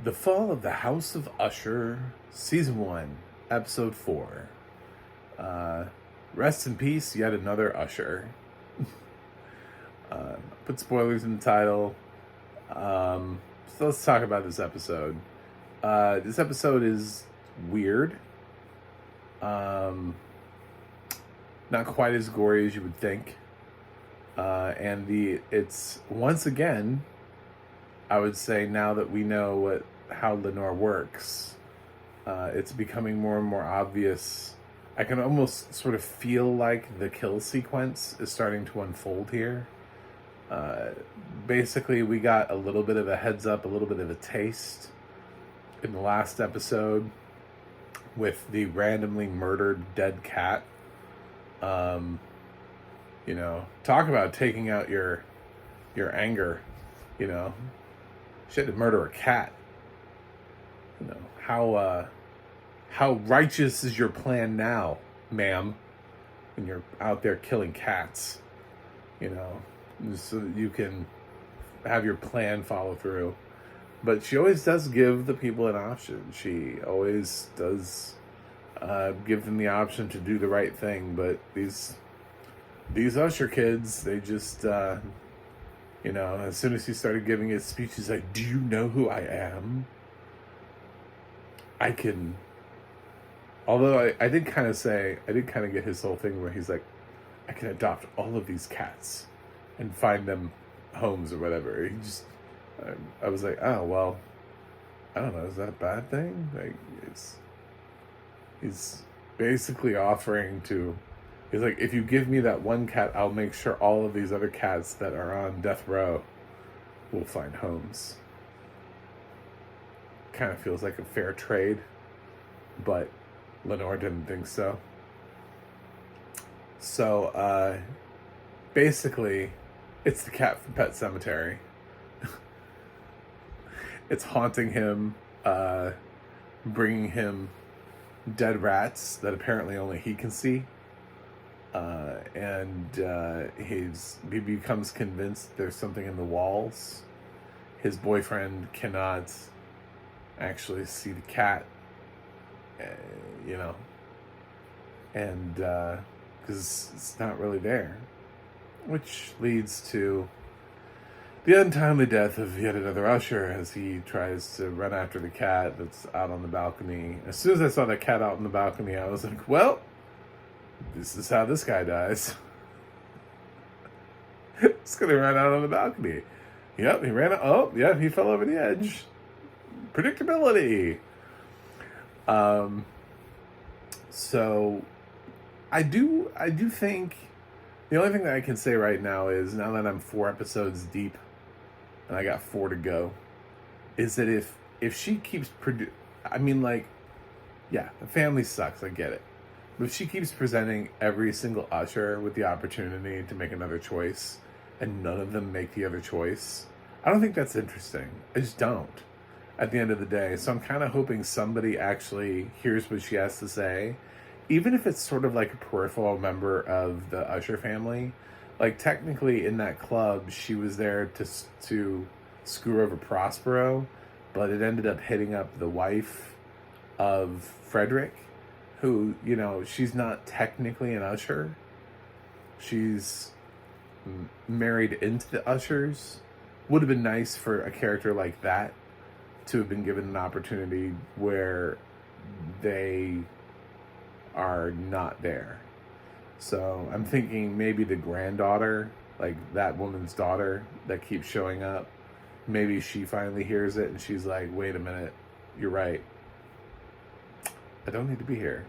The Fall of the House of Usher, Season 1, Episode 4. Rest in peace, yet another Usher. Put spoilers in the title. So let's talk about this episode. This episode is weird. Not quite as gory as you would think. It's once again, I would say, now that we know how Lenore works, it's becoming more and more obvious. I can almost sort of feel like the kill sequence is starting to unfold here. Basically, we got a little bit of a heads up, a little bit of a taste in the last episode with the randomly murdered dead cat. Talk about taking out your anger. She had to murder a cat. How righteous is your plan now, ma'am, when you're out there killing cats? So that you can have your plan follow through. But she always does give the people an option. She always does give them the option to do the right thing. But these Usher kids, they just, as soon as he started giving his speech, he's like, "Do you know who I am? I can..." Although I did kind of get his whole thing where he's like, "I can adopt all of these cats and find them homes," or whatever. I was like, oh, well, I don't know, is that a bad thing? Like, he's basically offering to, he's like, if you give me that one cat, I'll make sure all of these other cats that are on death row will find homes. Kind of feels like a fair trade, but Lenore didn't think so. So, basically, it's the cat from Pet Sematary. It's haunting him, bringing him dead rats that apparently only he can see. He becomes convinced there's something in the walls. His boyfriend cannot actually see the cat, and because it's not really there. Which leads to the untimely death of yet another Usher as he tries to run after the cat that's out on the balcony. As soon as I saw that cat out on the balcony, I was like, well, this is how this guy dies. It's going to run out on the balcony. Yep, he ran out. Oh, yeah, he fell over the edge. Predictability. So I do think the only thing that I can say right now is, now that I'm 4 episodes deep and I got 4 to go, is that if she keeps the family sucks, I get it. But if she keeps presenting every single Usher with the opportunity to make another choice and none of them make the other choice, I don't think that's interesting. I just don't, at the end of the day. So I'm kind of hoping somebody actually hears what she has to say, even if it's sort of like a peripheral member of the Usher family. Like, technically in that club, she was there to screw over Prospero, but it ended up hitting up the wife of Frederick, who, she's not technically an Usher. She's married into the Ushers. Would have been nice for a character like that to have been given an opportunity where they are not there. So I'm thinking maybe the granddaughter, like that woman's daughter that keeps showing up, maybe she finally hears it and she's like, wait a minute, you're right, I don't need to be here,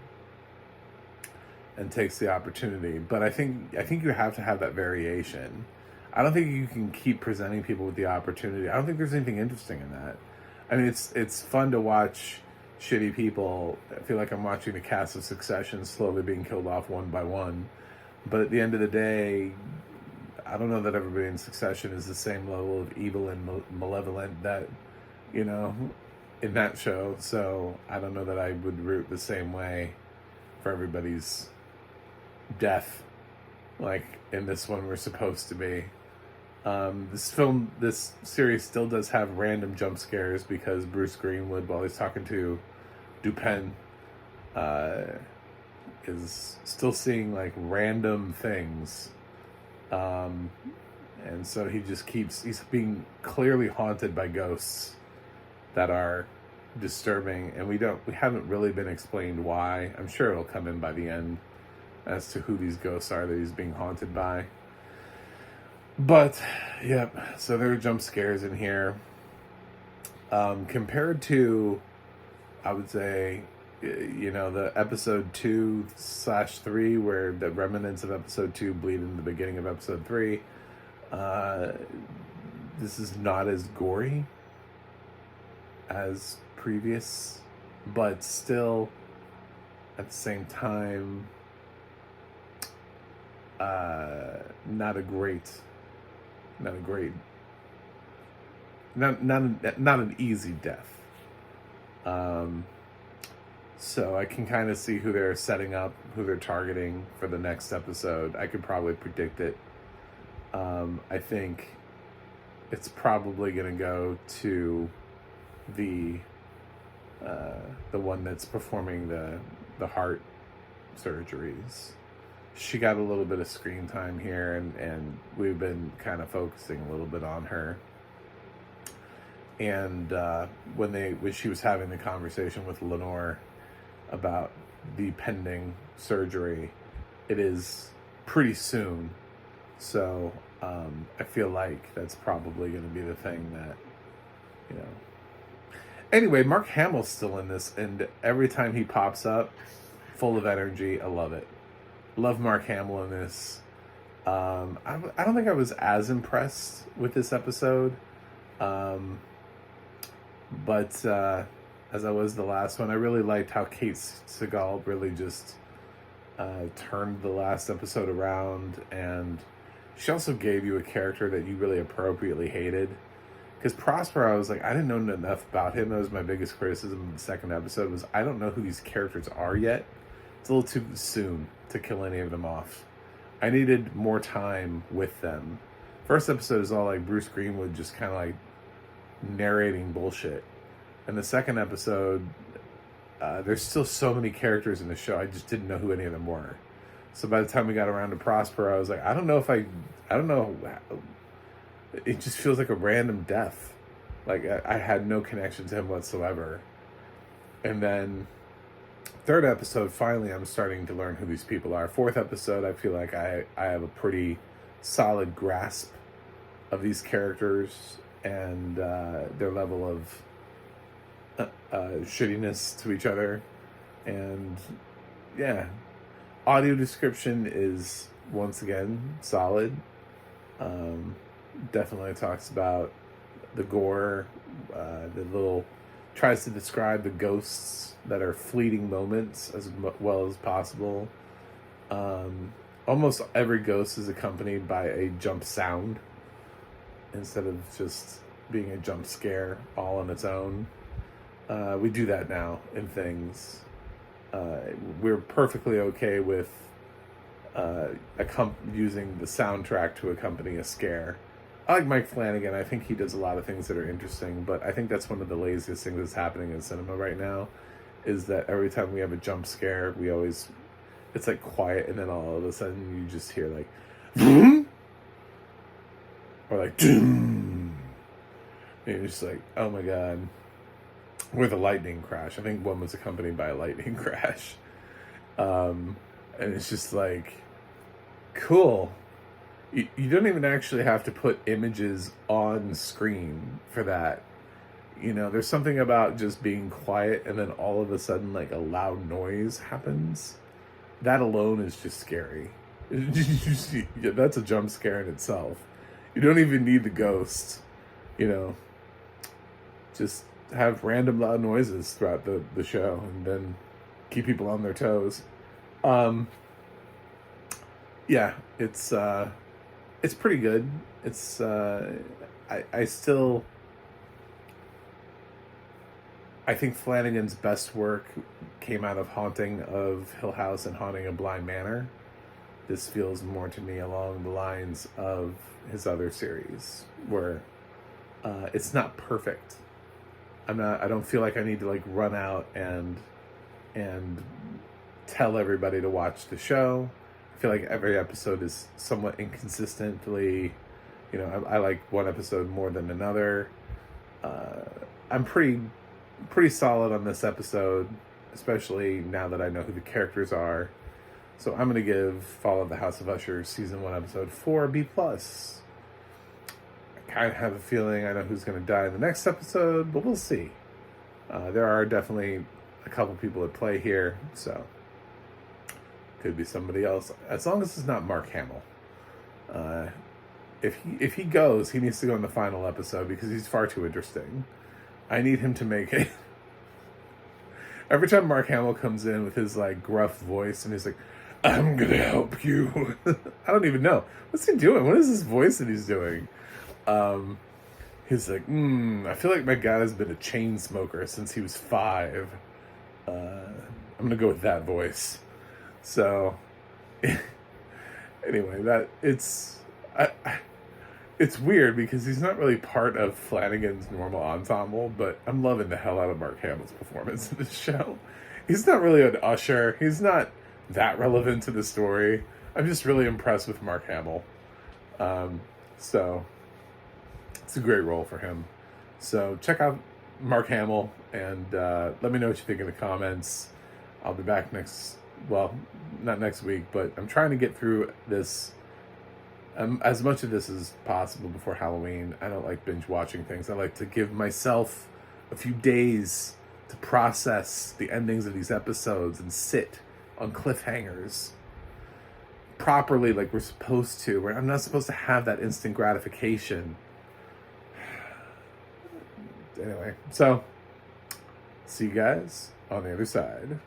and takes the opportunity. But I think you have to have that variation. I don't think you can keep presenting people with the opportunity. I don't think there's anything interesting in that. I mean, it's fun to watch shitty people. I feel like I'm watching the cast of Succession slowly being killed off one by one. But at the end of the day, I don't know that everybody in Succession is the same level of evil and malevolent that, in that show. So I don't know that I would root the same way for everybody's death, like in this one we're supposed to be. This series still does have random jump scares because Bruce Greenwood, while he's talking to Dupin, uh, is still seeing like random things. And so he's being clearly haunted by ghosts that are disturbing, and we haven't really been explained why. I'm sure it'll come in by the end as to who these ghosts are that he's being haunted by. But, yep, so there are jump scares in here. Compared to, I would say, the episode 2/3, where the remnants of episode 2 bleed into the beginning of episode 3, this is not as gory as previous, but still, at the same time, not an easy death. So I can kind of see who they're setting up, who they're targeting for the next episode. I could probably predict it. I think it's probably going to go to the one that's performing the heart surgeries. She got a little bit of screen time here, and we've been kind of focusing a little bit on her. And when she was having the conversation with Lenore about the pending surgery, it is pretty soon. So I feel like that's probably going to be the thing that, Anyway, Mark Hamill's still in this, and every time he pops up, full of energy, I love it. Love Mark Hamill in this. I don't think I was as impressed with this episode, but as I was the last one. I really liked how Kate Segal really just turned the last episode around, and she also gave you a character that you really appropriately hated. Because Prosper, I was like, I didn't know enough about him. That was my biggest criticism of the second episode, was I don't know who these characters are yet. It's a little too soon to kill any of them off. I needed more time with them. First episode is all like Bruce Greenwood just kind of like narrating bullshit. And the second episode, there's still so many characters in the show, I just didn't know who any of them were. So by the time we got around to Prosper, I was like, I don't know. It just feels like a random death. Like, I had no connection to him whatsoever. And then, third episode, finally, I'm starting to learn who these people are. Fourth episode, I feel like I have a pretty solid grasp of these characters and their level of shittiness to each other. And, yeah. Audio description is, once again, solid. Definitely talks about the gore, tries to describe the ghosts that are fleeting moments as well as possible. Almost every ghost is accompanied by a jump sound instead of just being a jump scare all on its own. We do that now in things. We're perfectly okay with using the soundtrack to accompany a scare. I like Mike Flanagan. I think he does a lot of things that are interesting, but I think that's one of the laziest things that's happening in cinema right now, is that every time we have a jump scare, it's like quiet, and then all of a sudden you just hear like, vroom, or like, doom. And you're just like, oh my god. With a lightning crash. I think one was accompanied by a lightning crash. And it's just like, cool. You don't even actually have to put images on screen for that. There's something about just being quiet and then all of a sudden like a loud noise happens. That alone is just scary. That's a jump scare in itself. You don't even need the ghost. Just have random loud noises throughout the show and then keep people on their toes. Yeah, it's pretty good. It's I think Flanagan's best work came out of Haunting of Hill House and Haunting of Bly Manor. this feels more to me along the lines of his other series, where it's not perfect. I don't feel like I need to like run out and tell everybody to watch the show. I feel like every episode is somewhat inconsistently, I like one episode more than another. I'm pretty solid on this episode, especially now that I know who the characters are. So I'm gonna give Fall of the House of Usher season 1 episode 4 B+. I kind of have a feeling I know who's gonna die in the next episode, but we'll see. There are definitely a couple people at play here, so could be somebody else. As long as it's not Mark Hamill. If he goes, he needs to go in the final episode because he's far too interesting. I need him to make it. Every time Mark Hamill comes in with his like gruff voice and he's like, "I'm gonna help you." I don't even know. What's he doing? What is this voice that he's doing? He's like, I feel like my guy has been a chain smoker since he was 5. I'm gonna go with that voice. So, anyway, it's weird because he's not really part of Flanagan's normal ensemble, but I'm loving the hell out of Mark Hamill's performance in this show. He's not really an Usher. He's not that relevant to the story. I'm just really impressed with Mark Hamill. So it's a great role for him. So check out Mark Hamill and let me know what you think in the comments. I'll be back not next week, but I'm trying to get through this as much of this as possible before Halloween. I don't like binge watching things. I like to give myself a few days to process the endings of these episodes and sit on cliffhangers properly like we're supposed to, where I'm not supposed to have that instant gratification. Anyway, so see you guys on the other side.